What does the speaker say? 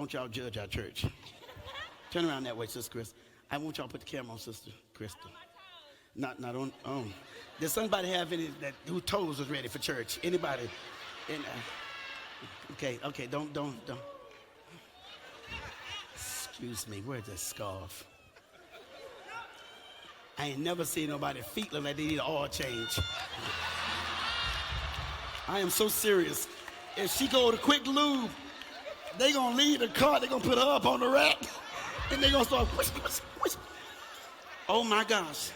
don't y'all judge our church. Turn around that way, Sister Chris. I want y'all to put the camera on Sister Crystal. Not on. Does somebody have any whose toes was ready for church? Anybody? Okay. Don't. Excuse me. Where's the scarf? I ain't never seen nobody's feet look like they need an oil change. I am so serious. If she go to Quick Lube, they gonna leave the car. They gonna put her up on the rack, and they gonna start whoosh, whoosh, whoosh. Oh my gosh.